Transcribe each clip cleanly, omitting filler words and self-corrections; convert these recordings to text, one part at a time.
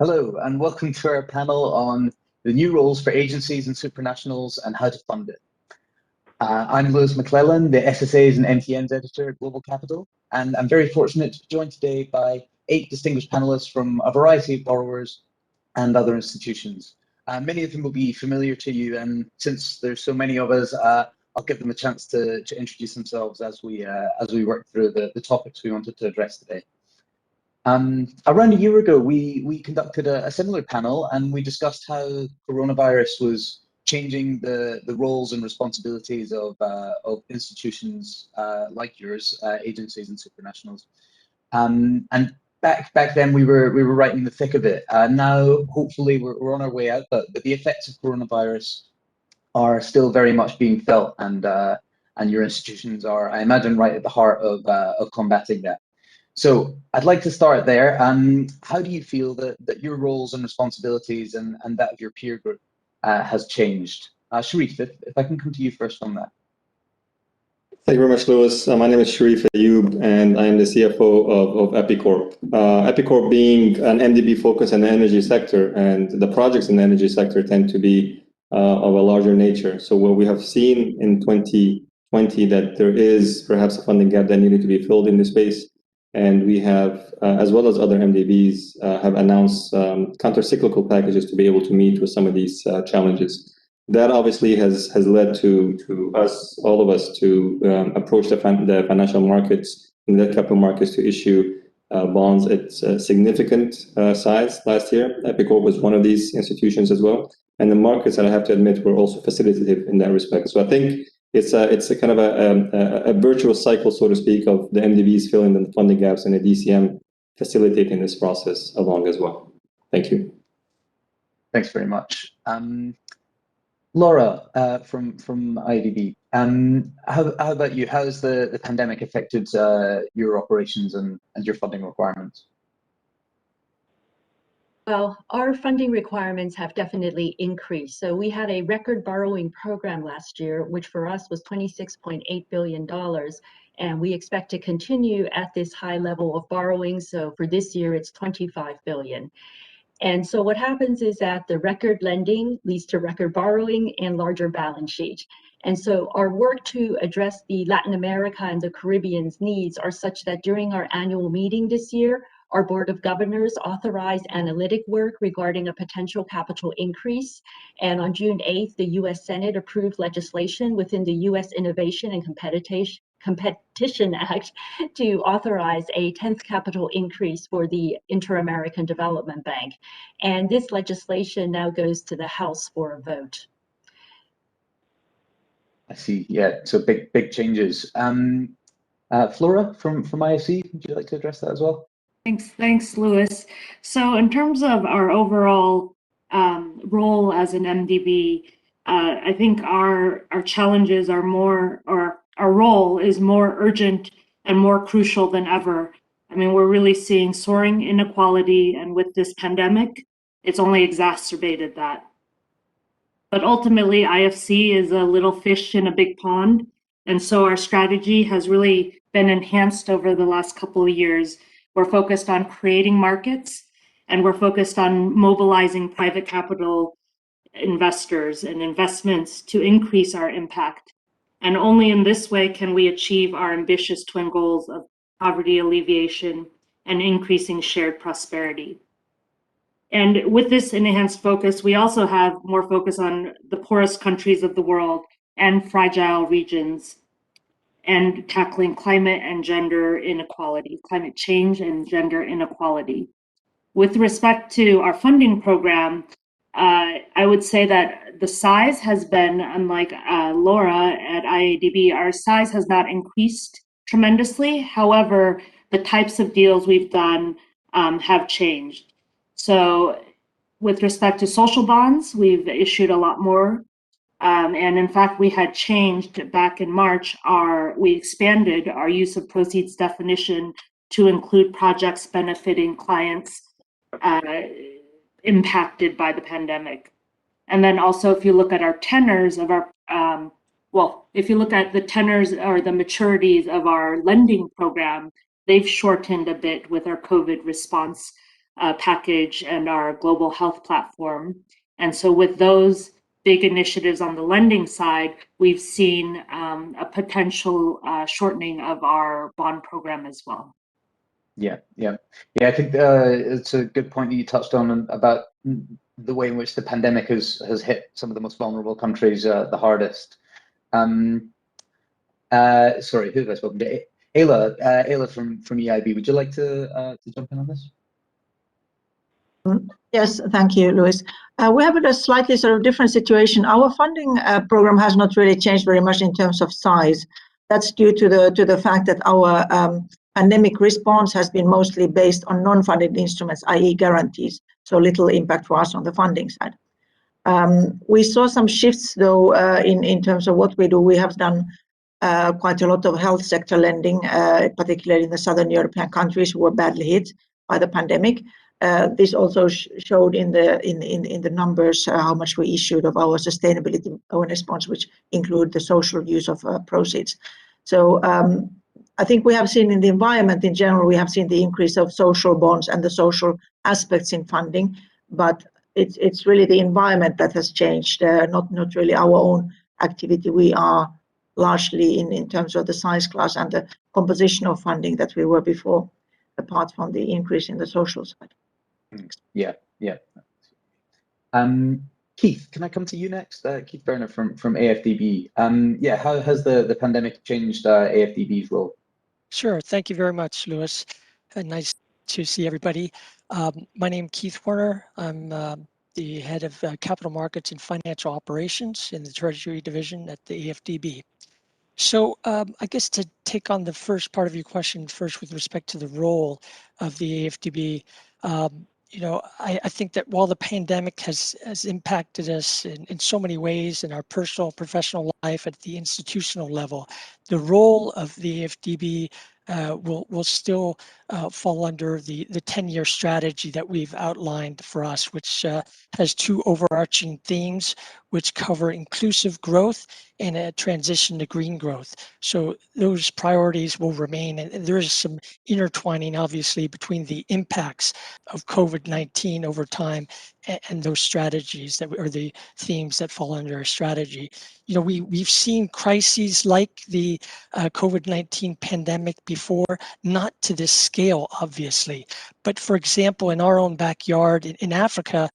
Hello, and welcome to our panel on the new roles for agencies and supranationals and how to fund it. I'm McLellan, the SSAs and MTNs editor at GlobalCapital, and I'm very fortunate to be joined today by 8 distinguished panelists from a variety of borrowers and other institutions. Many of them will be familiar to you, and since there's so many of us, I'll give them a chance to introduce themselves as we work through the topics we wanted to address today. Around a year ago, we conducted a similar panel, and we discussed how coronavirus was changing the roles and responsibilities of institutions like yours, agencies and supranationals. And back then we were right in the thick of it. Now, hopefully, we're on our way out, but the effects of coronavirus are still very much being felt, and your institutions are, I imagine, right at the heart of combating that. So I'd like to start there. How do you feel that your roles and responsibilities and that of your peer group has changed? Sherif, if I can come to you first on that. Thank you very much, Lewis. My name is Sherif Ayoub, and I am the CFO of Epicorp. Epicorp being an MDB focus in the energy sector, and the projects in the energy sector tend to be of a larger nature. So what we have seen in 2020 that there is perhaps a funding gap that needed to be filled in this space. And we have, as well as other MDBs, have announced counter-cyclical packages to be able to meet with some of these challenges. That obviously has led to us, all of us, to approach the financial markets and the capital markets to issue bonds at significant size last year. Epicorp was one of these institutions as well. And the markets, and I have to admit, were also facilitative in that respect. So I think it's a kind of a virtuous cycle, so to speak, of the MDBs filling the funding gaps and the DCM facilitating this process along as well. Thank you. Thanks very much. Laura from IADB, how about you? How has the pandemic affected your operations and your funding requirements? Well, our funding requirements have definitely increased. So we had a record borrowing program last year, which for us was $26.8 billion. And we expect to continue at this high level of borrowing. So for this year, it's $25 billion. And so what happens is that the record lending leads to record borrowing and larger balance sheet. And so our work to address the Latin America and the Caribbean's needs are such that during our annual meeting this year, our Board of Governors authorized analytic work regarding a potential capital increase. And on June 8th, the US Senate approved legislation within the US Innovation and Competition Act to authorize a 10th capital increase for the Inter-American Development Bank. And this legislation now goes to the House for a vote. I see, yeah, so big changes. Flora from IFC, would you like to address that as well? Thanks, Lewis. So in terms of our overall role as an MDB, I think our challenges are more, or our role is more urgent and more crucial than ever. I mean, we're really seeing soaring inequality, and with this pandemic, it's only exacerbated that. But ultimately, IFC is a little fish in a big pond, and so our strategy has really been enhanced over the last couple of years. We're focused on creating markets, and we're focused on mobilizing private capital investors and investments to increase our impact. And only in this way can we achieve our ambitious twin goals of poverty alleviation and increasing shared prosperity. And with this enhanced focus, we also have more focus on the poorest countries of the world and fragile regions, and tackling climate and gender inequality, climate change and gender inequality. With respect to our funding program, I would say that the size has been, unlike Laura at IADB, our size has not increased tremendously. However, the types of deals we've done have changed. So with respect to social bonds, we've issued a lot more. And in fact, we had changed back in March, we expanded our use of proceeds definition to include projects benefiting clients impacted by the pandemic. And then also, if you look at our tenors of our, if you look at the tenors or the maturities of our lending program, they've shortened a bit with our COVID response package and our global health platform. And so with those big initiatives on the lending side, we've seen a potential shortening of our bond program as well. Yeah. I think it's a good point that you touched on about the way in which the pandemic has hit some of the most vulnerable countries the hardest. Sorry, who have I spoken to? Eila from EIB. Would you like to jump in on this? Yes, thank you, Louis. We have a slightly sort of different situation. Our funding program has not really changed very much in terms of size. That's due to the fact that our pandemic response has been mostly based on non-funded instruments, i.e. guarantees, so little impact for us on the funding side. We saw some shifts though in terms of what we do. We have done quite a lot of health sector lending, particularly in the Southern European countries who were badly hit by the pandemic. This also showed in the numbers how much we issued of our sustainability awareness bonds, which include the social use of proceeds. So I think we have seen in the environment in general, we have seen the increase of social bonds and the social aspects in funding, but it's really the environment that has changed, not really our own activity. We are largely in terms of the size class and the composition of funding that we were before, apart from the increase in the social side. Yeah. Keith, can I come to you next? Keith Werner from AfDB. Yeah, how has the pandemic changed AfDB's role? Sure. Thank you very much, Louis. Nice to see everybody. My name is Keith Werner. I'm the head of capital markets and financial operations in the Treasury division at the AfDB. So I guess to take on the first part of your question first with respect to the role of the AfDB, I think that while the pandemic has impacted us in so many ways in our personal, professional life at the institutional level, the role of the AfDB will still fall under the 10-year strategy that we've outlined for us, which has two overarching themes, which cover inclusive growth and a transition to green growth. So those priorities will remain, and there is some intertwining, obviously, between the impacts of COVID-19 over time and those strategies that are the themes that fall under our strategy. We've seen crises like the COVID-19 pandemic before, not to this scale, obviously. But for example, in our own backyard in Africa,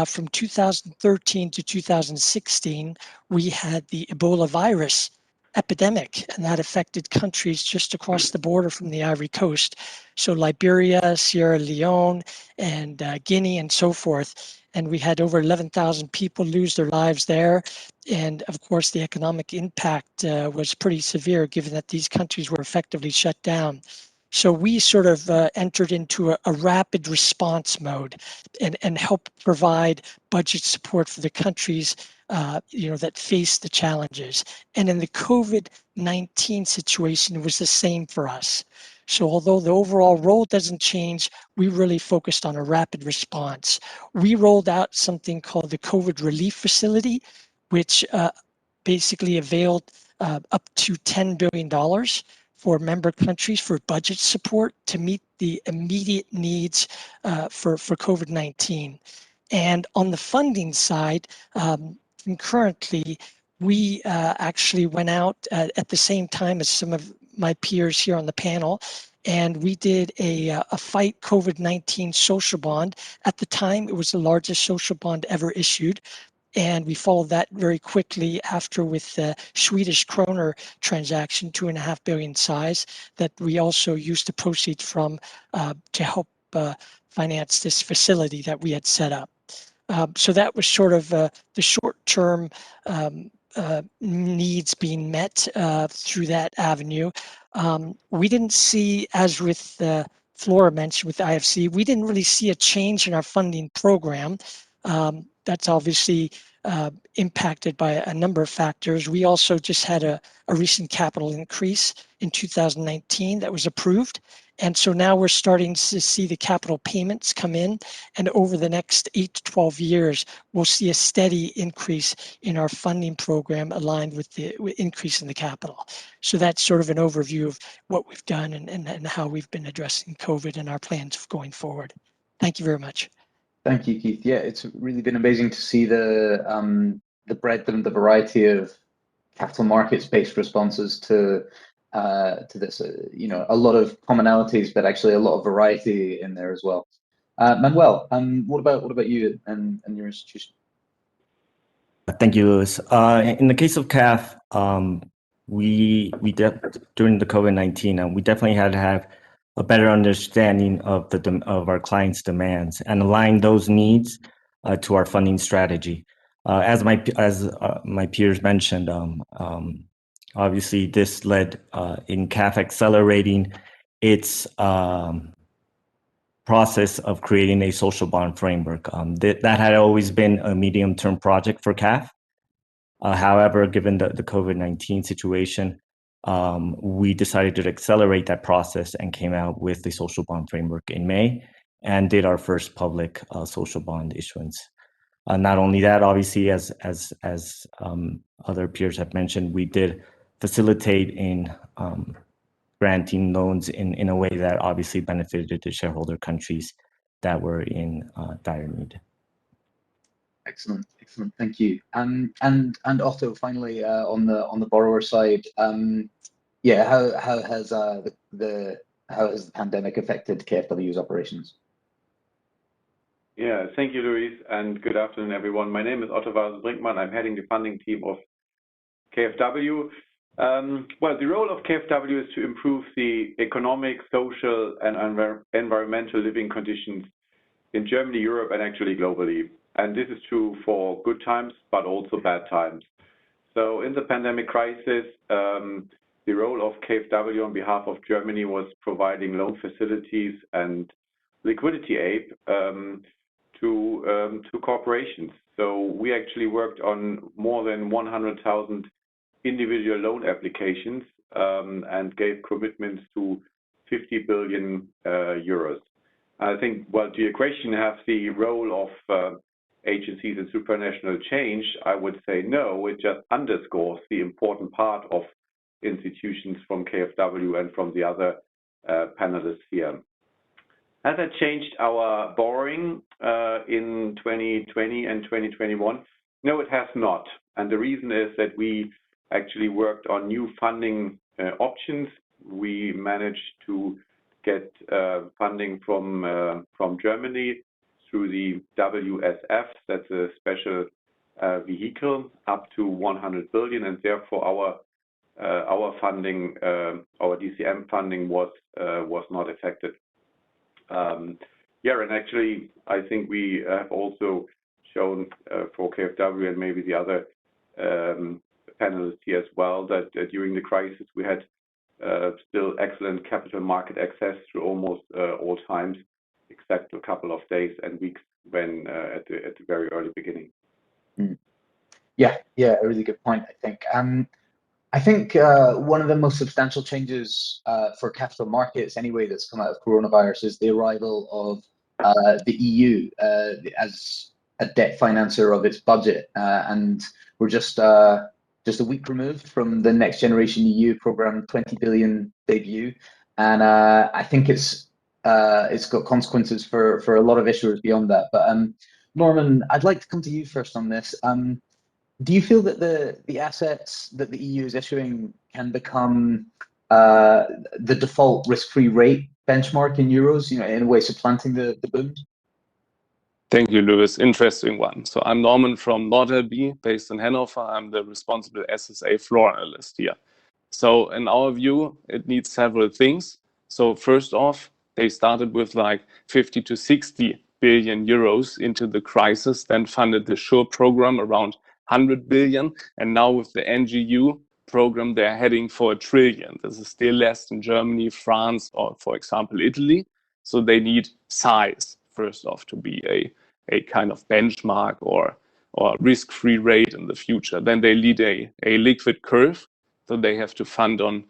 from 2013 to 2016, we had the Ebola virus epidemic, and that affected countries just across the border from the Ivory Coast. So Liberia, Sierra Leone, and Guinea, and so forth. And we had over 11,000 people lose their lives there. And of course, the economic impact was pretty severe, given that these countries were effectively shut down. So we sort of entered into a rapid response mode and helped provide budget support for the countries that face the challenges. And in the COVID-19 situation, it was the same for us. So although the overall role doesn't change, we really focused on a rapid response. We rolled out something called the COVID Relief Facility, which basically availed up to $10 billion for member countries for budget support to meet the immediate needs for COVID-19. And on the funding side, concurrently, we actually went out at the same time as some of my peers here on the panel, and we did a Fight COVID-19 social bond. At the time, it was the largest social bond ever issued. And we followed that very quickly after with the Swedish kroner transaction, 2.5 billion size, that we also used the proceeds from to help finance this facility that we had set up. So that was sort of the short-term needs being met through that avenue. We didn't see, as with Flora mentioned with IFC, we didn't really see a change in our funding program. That's obviously impacted by a number of factors. We also just had a recent capital increase in 2019 that was approved. And so now we're starting to see the capital payments come in. And over the next 8 to 12 years, we'll see a steady increase in our funding program aligned with the increase in the capital. So that's sort of an overview of what we've done and how we've been addressing COVID and our plans going forward. Thank you very much. Thank you, Keith. Yeah, it's really been amazing to see the breadth and the variety of capital markets-based responses to this. You know, a lot of commonalities, but actually a lot of variety in there as well. Manuel, what about you and your institution? Thank you, Lewis. In the case of CAF, during the COVID-19, we definitely had to have a better understanding of our clients' demands and align those needs to our funding strategy. As my peers mentioned, obviously this led in CAF accelerating its process of creating a social bond framework. That had always been a medium-term project for CAF. However, given the COVID-19 situation, we decided to accelerate that process and came out with the social bond framework in May and did our first public social bond issuance. Not only that, obviously, as other peers have mentioned, we did facilitate in granting loans in a way that obviously benefited the shareholder countries that were in dire need. Excellent, thank you. And Otto, finally, on the borrower side, yeah, how has the pandemic affected KfW's operations? Yeah, thank you, Luis, and good afternoon, everyone. My name is Otto Weyhausen-Brinkmann. I'm heading the funding team of KfW. Well, the role of KfW is to improve the economic, social, and environmental living conditions in Germany, Europe, and actually globally. And this is true for good times, but also bad times. So in the pandemic crisis, the role of KfW on behalf of Germany was providing loan facilities and liquidity aid to corporations. So we actually worked on more than 100,000 individual loan applications and gave commitments to 50 billion euros. I think, well, to your question, have the role of agencies and supranational change? I would say no. It just underscores the important part of institutions from KfW and from the other panelists here. Has that changed our borrowing in 2020 and 2021? No, it has not. And the reason is that we actually worked on new funding options. We managed to get funding from Germany through the WSF, that's a special vehicle, up to 100 billion, and therefore our funding, our DCM funding was not affected. Yeah, and actually, I think we have also shown for KfW and maybe the other panelists here as well that during the crisis we had still excellent capital market access through almost all times, except a couple of days and weeks when at the very early beginning. Yeah, a really good point, I think one of the most substantial changes for capital markets anyway that's come out of coronavirus is the arrival of the EU as a debt financer of its budget, and we're just a week removed from the Next Generation EU program 20 billion debut, and I think it's got consequences for a lot of issuers beyond that. But Norman, I'd like to come to you first on this. Do you feel that the assets that the EU is issuing can become the default risk-free rate benchmark in euros, you know, in a way supplanting the bund? Thank you, Lewis. Interesting one. So I'm Norman from AfDB, based in Hanover. I'm the responsible SSA Flora analyst here. So in our view, it needs several things. So first off, they started with like 50 to 60 billion euros into the crisis, then funded the SURE program around 100 billion. And now with the NGU program, they're heading for 1 trillion. This is still less than Germany, France, or for example, Italy. So they need size, first off, to be a kind of benchmark or risk-free rate in the future. Then they need a liquid curve. So they have to fund on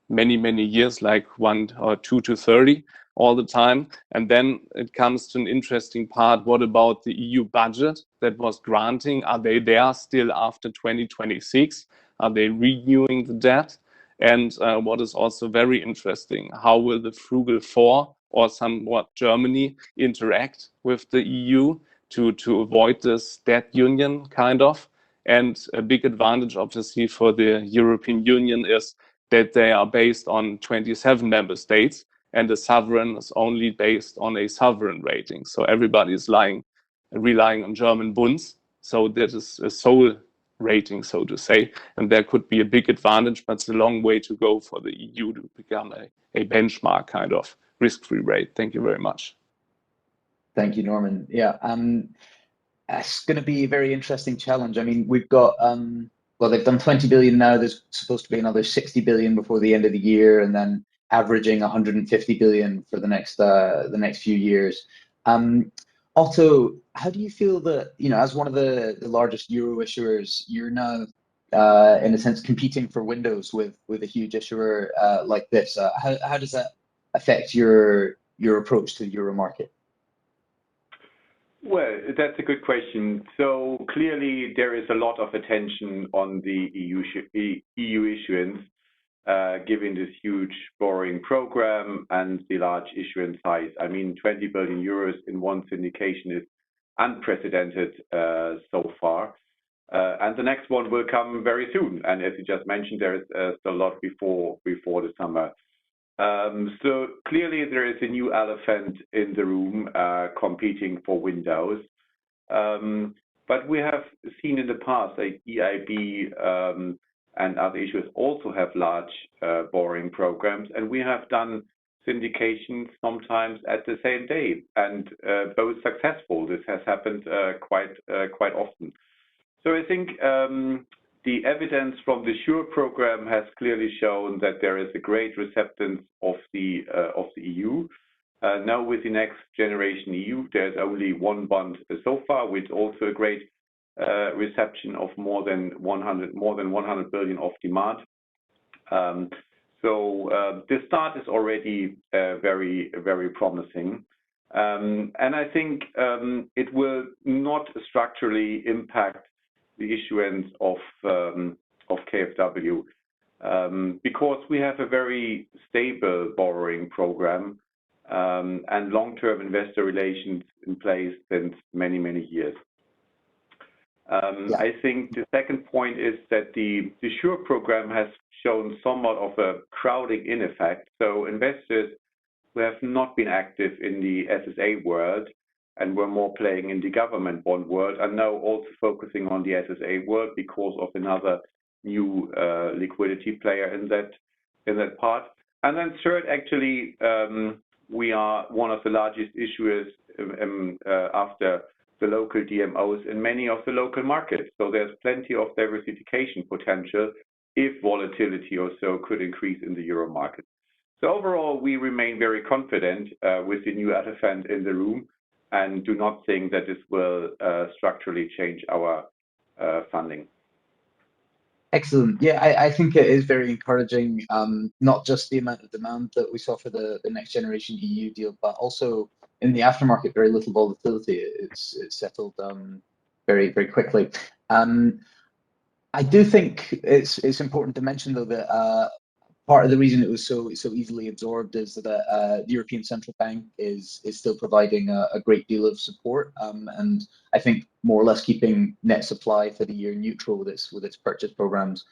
many years, like 1 or 2 to 30 all the time. And then it comes to an interesting part. What about the EU budget that was granting? Are they there still after 2026? Are they renewing the debt? And what is also very interesting, how will the Frugal 4 or somewhat Germany interact with the EU to avoid this debt union kind of. And a big advantage, obviously, for the European Union is that they are based on 27 member states, and the sovereign is only based on a sovereign rating. So everybody is relying on German bunds. So that is a sole rating, so to say. And there could be a big advantage, but it's a long way to go for the EU to become a benchmark kind of risk-free rate. Thank you very much. Thank you, Norman. Yeah, it's going to be a very interesting challenge. I mean, we've got, well, they've done 20 billion now. There's supposed to be another 60 billion before the end of the year, and then averaging 150 billion for the next few years. Otto, how do you feel that, you know, as one of the largest euro issuers, you're now, in a sense, competing for windows with a huge issuer like this? How does that affect your approach to the euro market? Well, that's a good question. So clearly there is a lot of attention on the EU issuance, given this huge borrowing program and the large issuance size. I mean, 20 billion euros in one syndication is unprecedented so far. And the next one will come very soon. And as you just mentioned, there is still a lot before the summer. So clearly there is a new elephant in the room competing for windows. But we have seen in the past, like EIB and other issuers also have large borrowing programs, and we have done syndications sometimes at the same day, and both successful. This has happened quite often. So I think the evidence from the SURE program has clearly shown that there is a great receptance of the EU. Now with the next generation EU, there's only one bond so far, with also a great reception of more than 100 billion of demand. So the start is already very, very promising. And I think it will not structurally impact the issuance of KfW because we have a very stable borrowing program and long-term investor relations in place since many, many years. I think the second point is that the SURE program has shown somewhat of a crowding in effect. So investors who have not been active in the SSA world and were more playing in the government bond world are now also focusing on the SSA world because of another new liquidity player in that part. And then third, actually, we are one of the largest issuers after the local DMOs in many of the local markets. So there's plenty of diversification potential if volatility or so could increase in the euro market. So overall, we remain very confident with the new elephant in the room and do not think that this will structurally change our funding. Excellent. Yeah, I think it is very encouraging, not just the amount of demand that we saw for the next generation EU deal, but also in the aftermarket, very little volatility. It's settled very, very quickly. I do think it's important to mention, though, that part of the reason it was so easily absorbed is that the European Central Bank is still providing a great deal of support, and I think more or less keeping net supply for the year neutral with its purchase programs.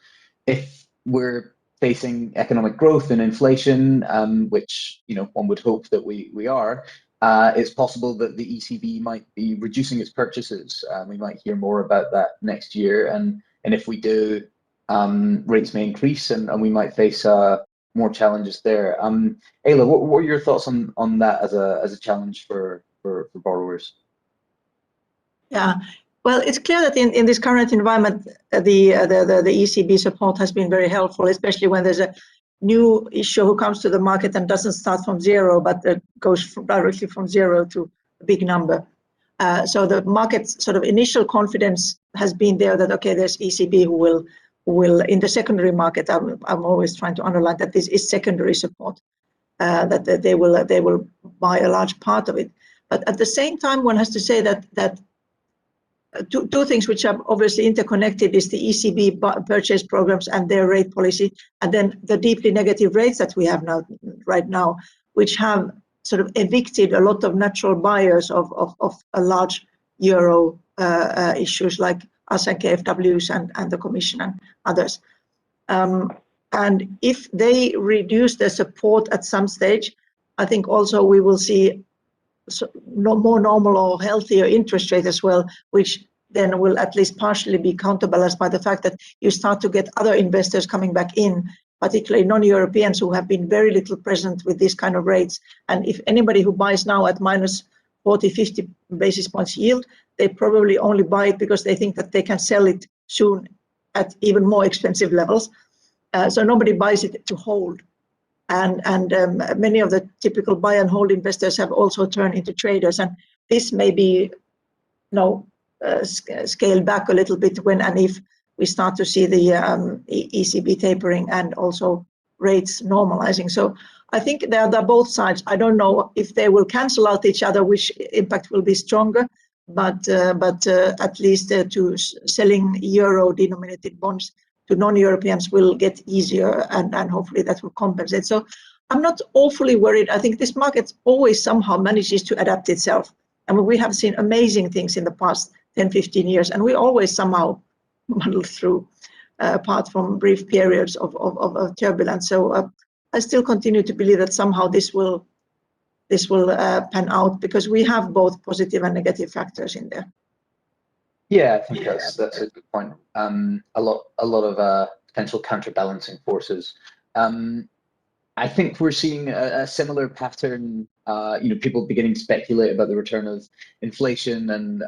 If we're facing economic growth and inflation, which one would hope that we are, it's possible that the ECB might be reducing its purchases. We might hear more about that next year, and if we do, rates may increase, and we might face more challenges there. Eila, what are your thoughts on that as a challenge for borrowers? Yeah, well, it's clear that in this current environment, the ECB support has been very helpful, especially when there's a new issue who comes to the market and doesn't start from zero, but goes directly from zero to a big number. So the market's sort of initial confidence has been there that, okay, there's ECB who will in the secondary market. I'm always trying to underline that this is secondary support, that they will buy a large part of it. But at the same time, one has to say that two things which are obviously interconnected is the ECB purchase programs and their rate policy, and then the deeply negative rates that we have right now, which have sort of evicted a lot of natural buyers of a large euro issues like us and KFWs and the Commission and others. And if they reduce their support at some stage, I think also we will see more normal or healthier interest rate as well, which then will at least partially be counterbalanced by the fact that you start to get other investors coming back in, particularly non-Europeans who have been very little present with these kind of rates. And if anybody who buys now at minus 40, 50 basis points yield, they probably only buy it because they think that they can sell it soon at even more expensive levels. So nobody buys it to hold. And many of the typical buy and hold investors have also turned into traders. And this may be scaled back a little bit when and if we start to see the ECB tapering and also rates normalizing. So I think they're both sides. I don't know if they will cancel out each other, which impact will be stronger, but at least to selling euro-denominated bonds to non-Europeans will get easier, and hopefully that will compensate. So I'm not awfully worried. I think this market always somehow manages to adapt itself. I mean, we have seen amazing things in the past 10, 15 years, and we always somehow muddle through, apart from brief periods of turbulence. So I still continue to believe that somehow this will pan out, because we have both positive and negative factors in there. Yeah, I think that's a good point. A lot of potential counterbalancing forces. I think we're seeing a similar pattern. People beginning to speculate about the return of inflation and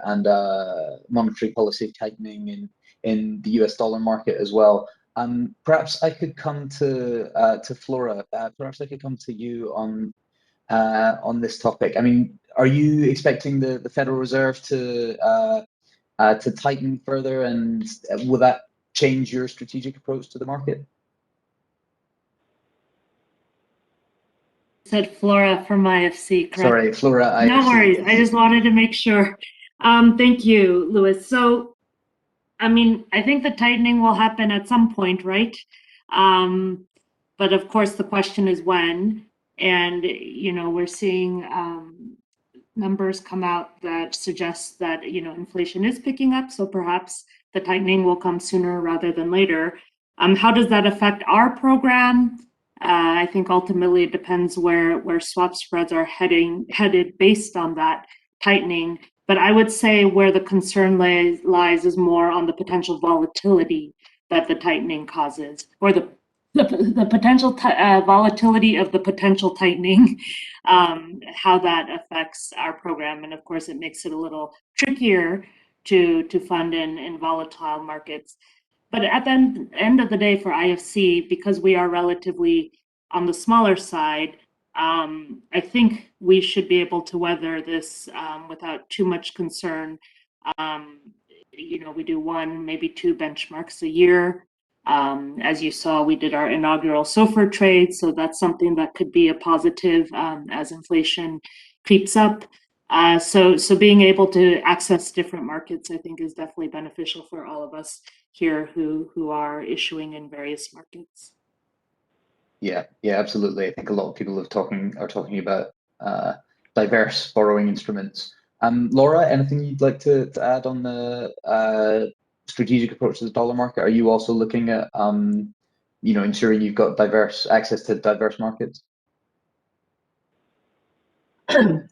monetary policy tightening in the US dollar market as well. Perhaps I could come to Flora. Perhaps I could come to you on this topic. I mean, are you expecting the Federal Reserve to tighten further, and will that change your strategic approach to the market? Said Flora from IFC, correct? Sorry, Flora, IFC. No worries. I just wanted to make sure. Thank you, Louis. So, I mean, I think the tightening will happen at some point, right? But of course, the question is when. And, we're seeing numbers come out that suggest that, inflation is picking up. So perhaps the tightening will come sooner rather than later. How does that affect our program? I think ultimately it depends where swap spreads are headed based on that tightening. But I would say where the concern lies is more on the potential volatility that the tightening causes, or the potential volatility of the potential tightening, how that affects our program. And of course, it makes it a little trickier to fund in volatile markets. But at the end of the day for IFC, because we are relatively on the smaller side, I think we should be able to weather this without too much concern. We do one, maybe two benchmarks a year. As you saw, we did our inaugural SOFR trade, so that's something that could be a positive as inflation creeps up. So being able to access different markets, I think, is definitely beneficial for all of us here who are issuing in various markets. Yeah, absolutely. I think a lot of people are talking about diverse borrowing instruments. Laura, anything you'd like to add on the strategic approach to the dollar market? Are you also looking at ensuring you've got access to diverse markets?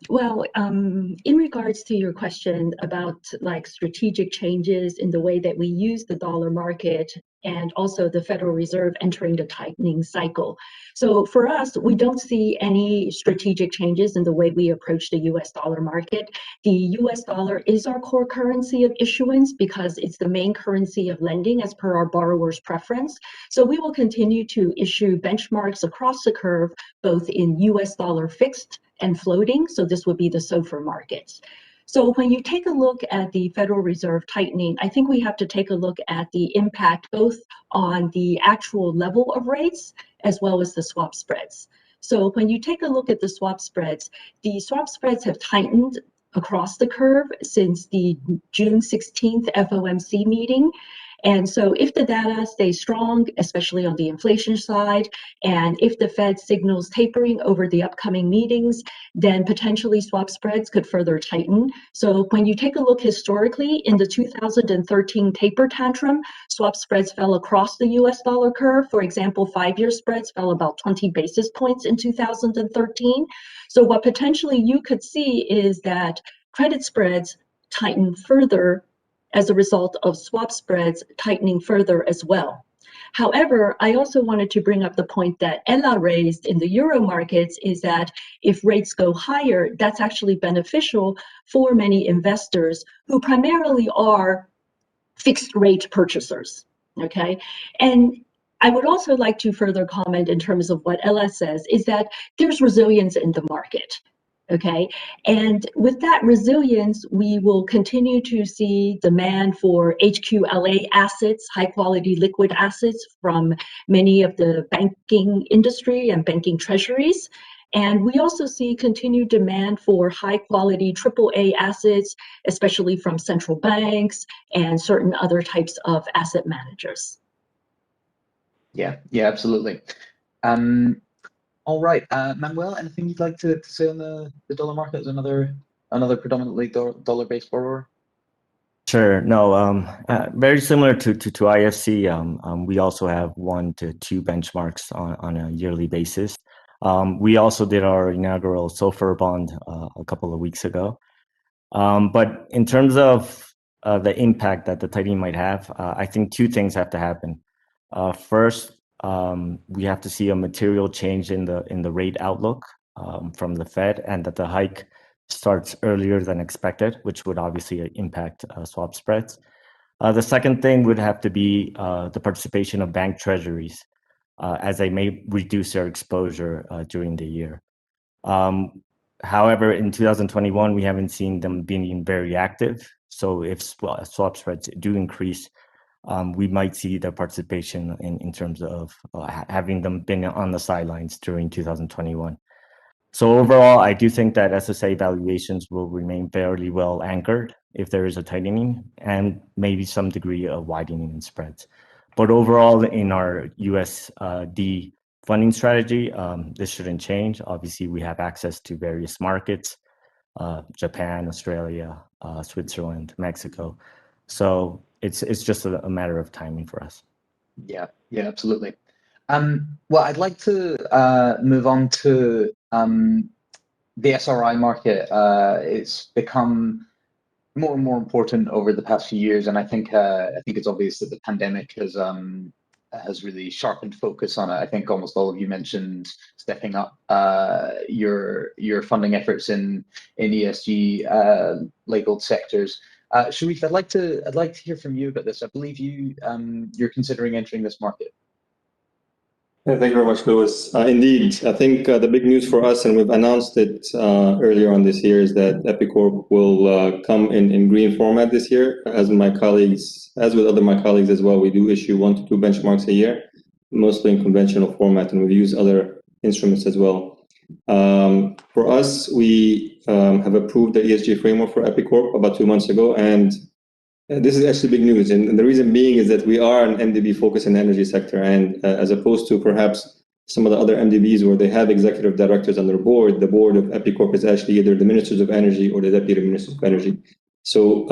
Well, in regards to your question about strategic changes in the way that we use the dollar market, and also the Federal Reserve entering the tightening cycle. So for us, we don't see any strategic changes in the way we approach the US dollar market. The US dollar is our core currency of issuance because it's the main currency of lending as per our borrowers' preference. So we will continue to issue benchmarks across the curve, both in US dollar fixed and floating. So this would be the SOFR markets. So when you take a look at the Federal Reserve tightening, I think we have to take a look at the impact both on the actual level of rates as well as the swap spreads. So when you take a look at the swap spreads have tightened across the curve since the June 16th FOMC meeting. And so if the data stays strong, especially on the inflation side, and if the Fed signals tapering over the upcoming meetings, then potentially swap spreads could further tighten. So when you take a look historically, in the 2013 taper tantrum, swap spreads fell across the US dollar curve. For example, 5-year spreads fell about 20 basis points in 2013. So what potentially you could see is that credit spreads tighten further as a result of swap spreads tightening further as well. However, I also wanted to bring up the point that Eila raised in the euro markets is that if rates go higher, that's actually beneficial for many investors who primarily are fixed rate purchasers, okay? And I would also like to further comment in terms of what Eila says is that there's resilience in the market. Okay, and with that resilience, we will continue to see demand for HQLA assets, high quality liquid assets from many of the banking industry and banking treasuries. And we also see continued demand for high quality AAA assets, especially from central banks and certain other types of asset managers. Yeah, absolutely. All right, Manuel, anything you'd like to say on the dollar market as another predominantly dollar-based borrower? Sure. No, very similar to IFC. We also have 1 to 2 benchmarks on a yearly basis. We also did our inaugural SOFR bond a couple of weeks ago. But in terms of the impact that the tightening might have, I think 2 things have to happen. First, we have to see a material change in the rate outlook from the Fed, and that the hike starts earlier than expected, which would obviously impact swap spreads. The second thing would have to be the participation of bank treasuries, as they may reduce their exposure during the year. However, in 2021, we haven't seen them being very active. So if swap spreads do increase, we might see their participation in terms of having them been on the sidelines during 2021. So overall, I do think that SSA valuations will remain fairly well anchored if there is a tightening and maybe some degree of widening in spreads. But overall, in our USD funding strategy, this shouldn't change. Obviously, we have access to various markets, Japan, Australia, Switzerland, Mexico. So it's just a matter of timing for us. Yeah, absolutely. Well, I'd like to move on to the SRI market. It's become more and more important over the past few years, and I think it's obvious that the pandemic has really sharpened focus on it. I think almost all of you mentioned stepping up your funding efforts in ESG labeled sectors. Sherif, I'd like to hear from you about this. I believe you're considering entering this market. Yeah, thank you very much, Louis. Indeed, I think the big news for us, and we've announced it earlier on this year, is that Epicorp will come in green format this year. As with my colleagues as well, we do issue 1 to 2 benchmarks a year, mostly in conventional format, and we've used other instruments as well. For us, we have approved the ESG framework for Epicorp about 2 months ago, and this is actually big news. And the reason being is that we are an MDB focused in the energy sector, and as opposed to perhaps some of the other MDBs where they have executive directors on their board, the board of Epicorp is actually either the ministers of energy or the deputy ministers of energy. So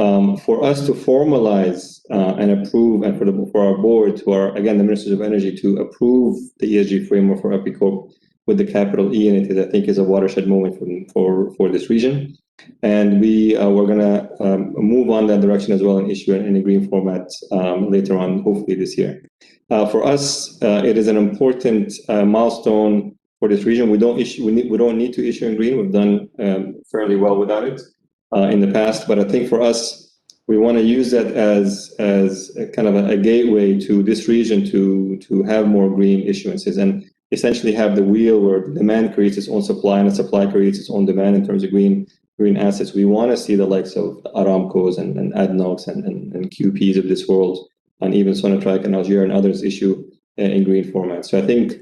for us to formalize and approve, and for our board, the ministers of energy, to approve the ESG framework for Epicorp with the capital E in it, I think is a watershed moment for this region. And we're going to move on that direction as well and issue it in a green format later on, hopefully this year. For us, it is an important milestone for this region. We don't need to issue in green. We've done fairly well without it in the past. But I think for us, we want to use that as a kind of a gateway to this region to have more green issuances, and essentially have the wheel where the demand creates its own supply and the supply creates its own demand in terms of green assets. We want to see the likes of the Aramcos and ADNOCs and QPs of this world, and even Sonatrach and Algeria and others issue in green format. So I think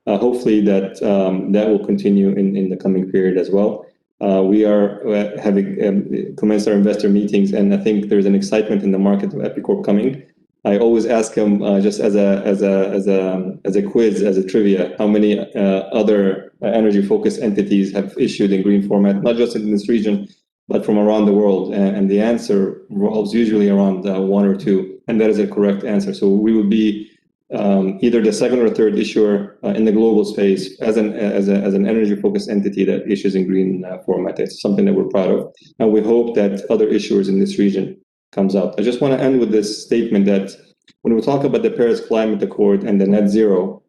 hopefully that will continue in the coming period as well. We are having commenced our investor meetings, and I think there's an excitement in the market of Epicorp coming. I always ask him just as a quiz, as a trivia, how many other energy-focused entities have issued in green format, not just in this region, but from around the world. And the answer revolves usually around one or two, and that is a correct answer. So we would be either the second or third issuer in the global space as an energy-focused entity that issues in green format. It's something that we're proud of, and we hope that other issuers in this region comes out. I just want to end with this statement that when we talk about the Paris Climate Accord and the net zero,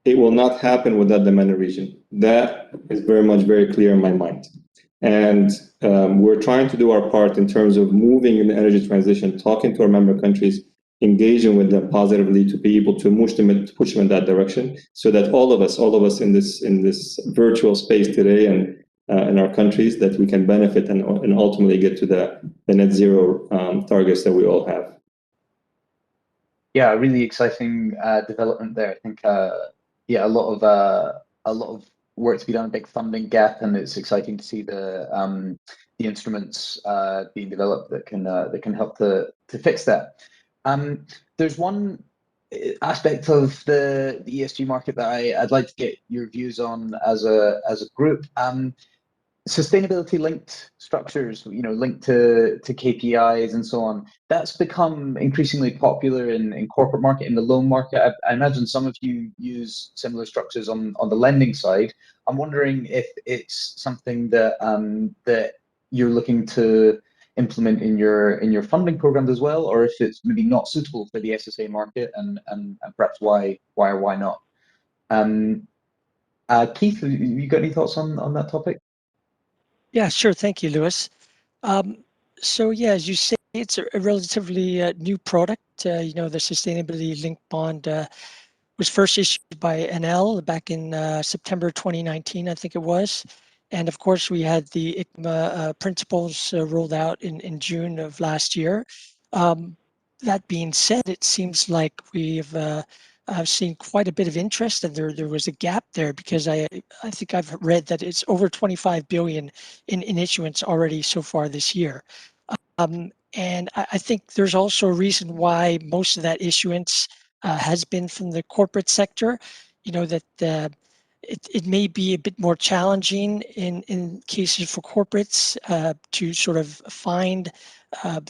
it will not happen without the MENA region. That is very clear in my mind. And we're trying to do our part in terms of moving in the energy transition, talking to our member countries, engaging with them positively to be able to push them in that direction, so that all of us in this virtual space today and in our countries, that we can benefit and ultimately get to the net zero targets that we all have. Yeah, really exciting development there. I think yeah, a lot of work to be done, a big funding gap, and it's exciting to see the instruments being developed that can help to fix that. There's one aspect of the ESG market that I'd like to get your views on as a group. Sustainability linked structures, linked to KPIs and so on. That's become increasingly popular in corporate market, in the loan market. I imagine some of you use similar structures on the lending side. I'm wondering if it's something that that you're looking to implement in your funding programs as well, or if it's maybe not suitable for the SSA market, and perhaps why or why not. Keith, you got any thoughts on that topic? Yeah, sure. Thank you, Lewis. So yeah, as you say, it's a relatively new product. The sustainability linked bond was first issued by NL back in September 2019, I think it was. And of course, we had the ICMA principles rolled out in June of last year. That being said, it seems like I've seen quite a bit of interest, and there was a gap there, because I think I've read that it's over 25 billion in issuance already so far this year. And I think there's also a reason why most of that issuance has been from the corporate sector. That it may be a bit more challenging in cases for corporates to sort of find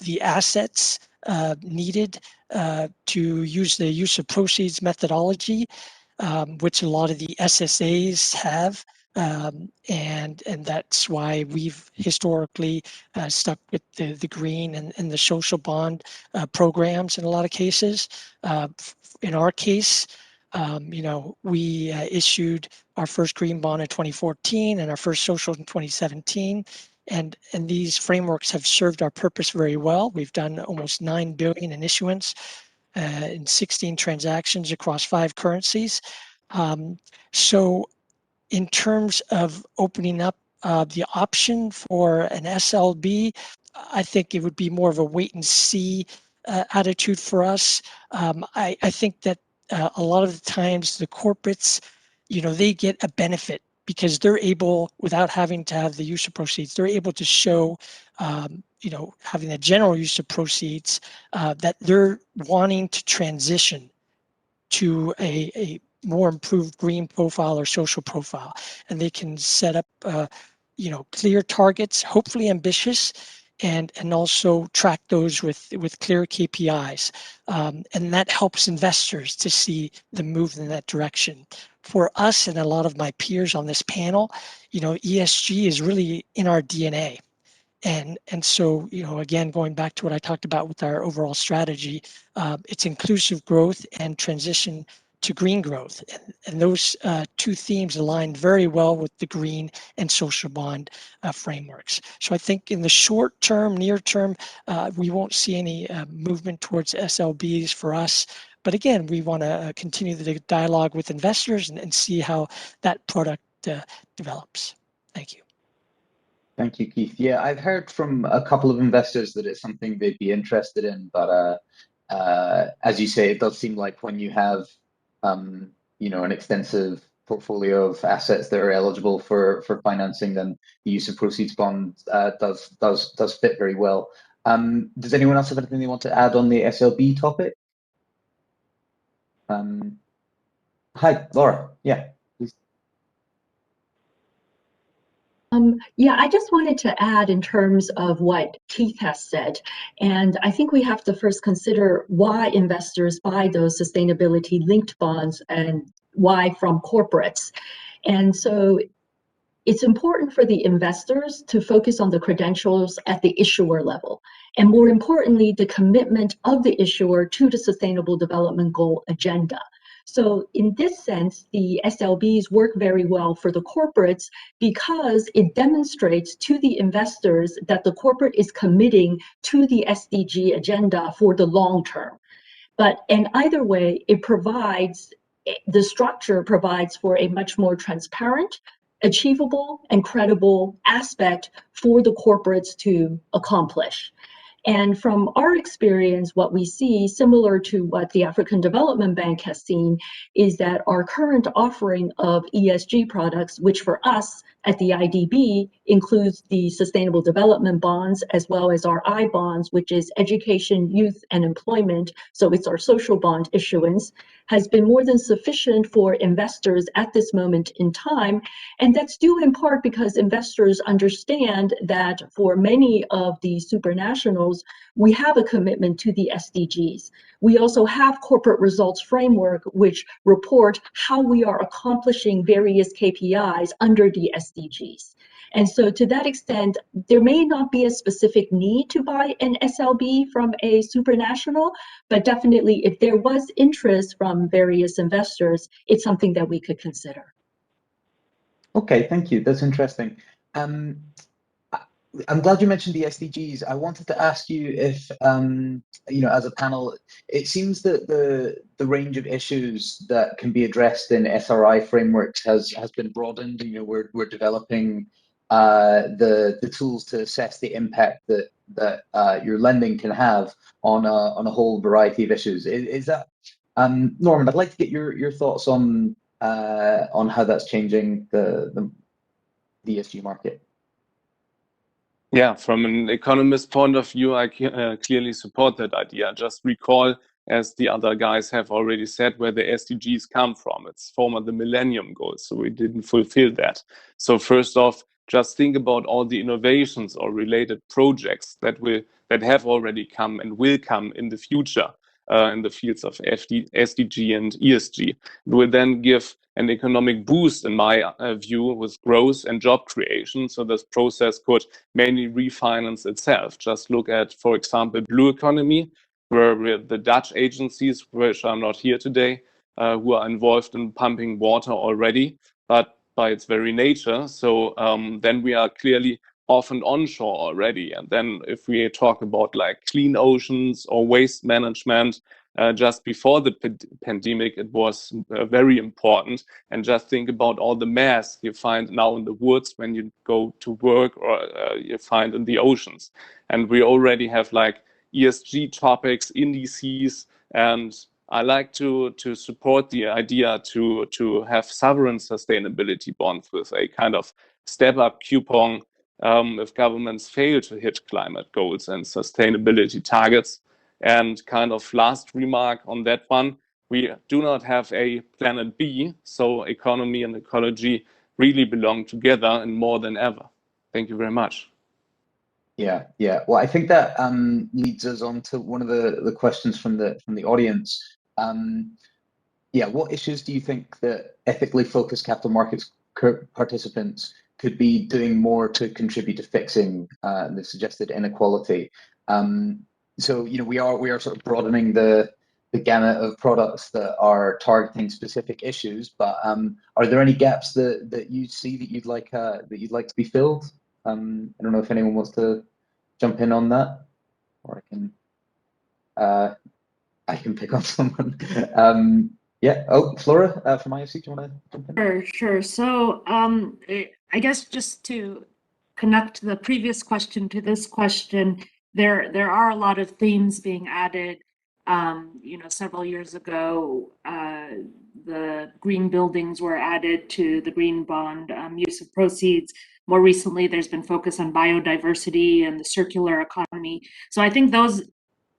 the assets needed to use the use of proceeds methodology, which a lot of the SSAs have. And that's why we've historically stuck with the green and the social bond programs in a lot of cases. In our case, we issued our first green bond in 2014 and our first social in 2017. And these frameworks have served our purpose very well. We've done almost 9 billion in issuance in 16 transactions across 5 currencies. So in terms of opening up the option for an SLB, I think it would be more of a wait and see attitude for us. I think that a lot of the times the corporates, they get a benefit because they're able, without having to have the use of proceeds, they're able to show, having a general use of proceeds, that they're wanting to transition to a more improved green profile or social profile. And they can set up, clear targets, hopefully ambitious, and also track those with clear KPIs. And that helps investors to see the move in that direction. For us and a lot of my peers on this panel, ESG is really in our DNA. And so, again, going back to what I talked about with our overall strategy, it's inclusive growth and transition to green growth. And those two themes align very well with the green and social bond frameworks. So I think in the short term, near term, we won't see any movement towards SLBs for us. But again, we want to continue the dialogue with investors and see how that product develops. Thank you. Thank you, Keith. Yeah, I've heard from a couple of investors that it's something they'd be interested in, but as you say, it does seem like when you have an extensive portfolio of assets that are eligible for financing, then the use of proceeds bonds does fit very well. Does anyone else have anything they want to add on the SLB topic? Hi, Laura. Yeah, please. Yeah, I just wanted to add in terms of what Keith has said, and I think we have to first consider why investors buy those sustainability-linked bonds and why from corporates. And so it's important for the investors to focus on the credentials at the issuer level, and more importantly, the commitment of the issuer to the Sustainable Development Goal agenda. So in this sense, the SLBs work very well for the corporates because it demonstrates to the investors that the corporate is committing to the SDG agenda for the long term. But in either way, it provides, the structure provides for a much more transparent, achievable, and credible aspect for the corporates to accomplish. And from our experience, what we see, similar to what the African Development Bank has seen, is that our current offering of ESG products, which for us at the IDB includes the Sustainable Development Bonds, as well as our I bonds, which is education, youth, and employment, so it's our social bond issuance, has been more than sufficient for investors at this moment in time. And that's due in part because investors understand that for many of the supranationals, we have a commitment to the SDGs. We also have corporate results framework, which report how we are accomplishing various KPIs under the SDGs. And so to that extent, there may not be a specific need to buy an SLB from a supranational, but definitely if there was interest from various investors, it's something that we could consider. Okay, thank you. That's interesting. I'm glad you mentioned the SDGs. I wanted to ask you if, as a panel, it seems that the range of issues that can be addressed in SRI frameworks has been broadened. We're developing the tools to assess the impact that your lending can have on a whole variety of issues. Is that Norman? I'd like to get your thoughts on how that's changing the ESG market. Yeah, from an economist point of view, I clearly support that idea. Just recall, as the other guys have already said, where the SDGs come from. It's former the Millennium Goals, so we didn't fulfill that. So first off, just think about all the innovations or related projects that have already come and will come in the future in the fields of SDG and ESG. It will then give an economic boost, in my view, with growth and job creation. So this process could mainly refinance itself. Just look at, for example, blue economy, where the Dutch agencies, which are not here today, who are involved in pumping water already, but by its very nature. So then we are clearly off and onshore already. And then if we talk about like clean oceans or waste management, just before the pandemic, it was very important. And just think about all the mess you find now in the woods when you go to work, or you find in the oceans. And we already have like ESG topics, indices, and I like to support the idea to have sovereign sustainability bonds with a kind of step-up coupon if governments fail to hit climate goals and sustainability targets. And kind of last remark on that one, we do not have a planet B, so economy and ecology really belong together and more than ever. Thank you very much. Yeah. Well, I think that leads us on to one of the questions from the audience. What issues do you think that ethically focused capital markets participants could be doing more to contribute to fixing the suggested inequality? So we are sort of broadening the gamut of products that are targeting specific issues, but are there any gaps that you see that you'd like to be filled? I don't know if anyone wants to jump in on that, or I can pick on someone. Flora from IFC, do you want to jump in? Sure. So I guess just to connect the previous question to this question, there are a lot of themes being added. Several years ago, the green buildings were added to the green bond use of proceeds. More recently, there's been focus on biodiversity and the circular economy. So I think those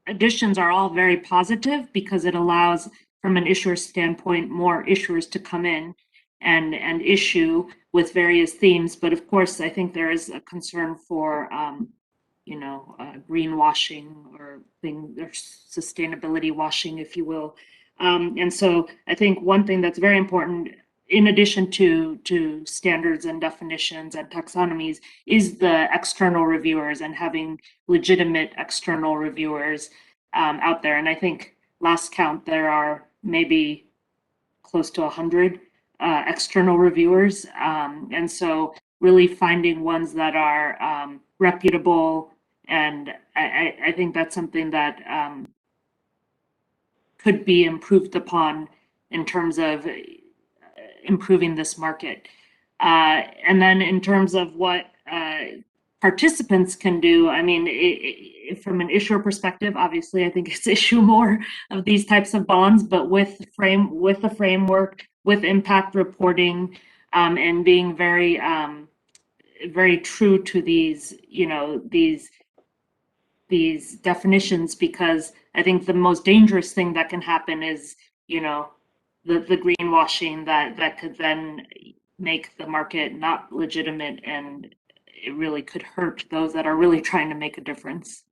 additions are all very positive because it allows from an issuer standpoint, more issuers to come in and issue with various themes. But of course, I think there is a concern for greenwashing or sustainability washing, if you will. And so I think one thing that's very important, in addition to standards and definitions and taxonomies, is the external reviewers and having legitimate external reviewers out there. And I think last count, there are maybe close to 100 external reviewers. And so really finding ones that are reputable. And I think that's something that could be improved upon in terms of improving this market. And then in terms of what participants can do, I mean, from an issuer perspective, obviously, I think it's issue more of these types of bonds, but with the framework, with impact reporting, and being very, very true to these, these definitions, because I think the most dangerous thing that can happen is, the greenwashing that could then make the market not legitimate, and it really could hurt those that are really trying to make a difference.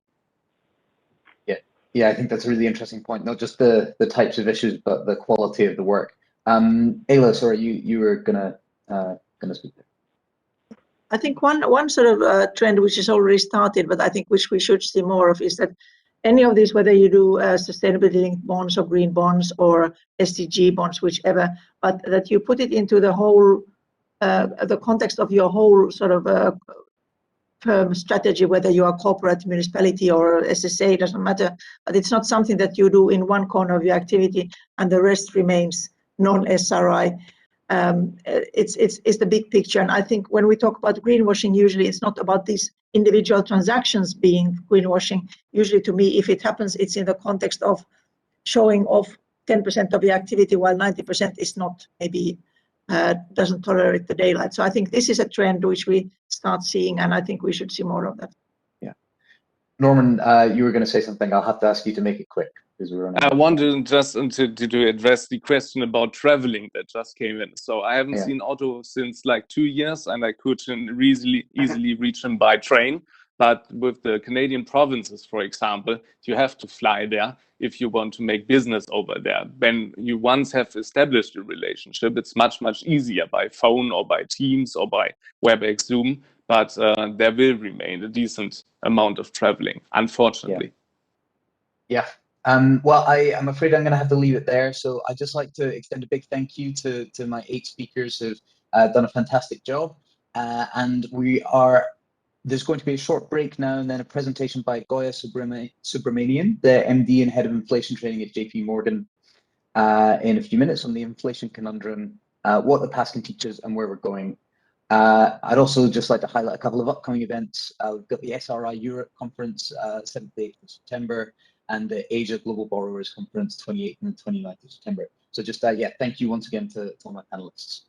Yeah, I think that's a really interesting point. Not just the types of issues, but the quality of the work. Eila, sorry, you were gonna speak there. I think one sort of trend which is already started, but I think which we should see more of, is that any of these, whether you do sustainability-linked bonds or green bonds or SDG bonds, whichever, but that you put it into the whole, the context of your whole sort of firm strategy, whether you are corporate, municipality, or SSA, doesn't matter. But it's not something that you do in one corner of your activity and the rest remains non-SRI. It's the big picture. And I think when we talk about greenwashing, usually it's not about these individual transactions being greenwashing. Usually, to me, if it happens, it's in the context of showing off 10% of your activity while 90% is not, maybe doesn't tolerate the daylight. So I think this is a trend which we start seeing, and I think we should see more of that. Yeah. Norman, you were going to say something. I'll have to ask you to make it quick, because we're running. I wanted just to address the question about traveling that just came in. So I haven't seen Otto since like 2 years, and I couldn't easily reach him by train. But with the Canadian provinces, for example, you have to fly there if you want to make business over there. When you once have established a relationship, it's much easier by phone or by Teams or by WebEx Zoom. But there will remain a decent amount of traveling, unfortunately. Yeah. Well, I'm afraid I'm going to have to leave it there. So I'd just like to extend a big thank you to my 8 speakers who've done a fantastic job. And there's going to be a short break now, and then a presentation by Goya Subramanian, the MD and Head of Inflation Trading at JP Morgan, in a few minutes on the inflation conundrum, what the past can teach us and where we're going. I'd also just like to highlight a couple of upcoming events. We've got the SRI Europe Conference, 7th to 8th of September, and the Asia Global Borrowers Conference, 28th and 29th of September. So just, thank you once again to all my panelists.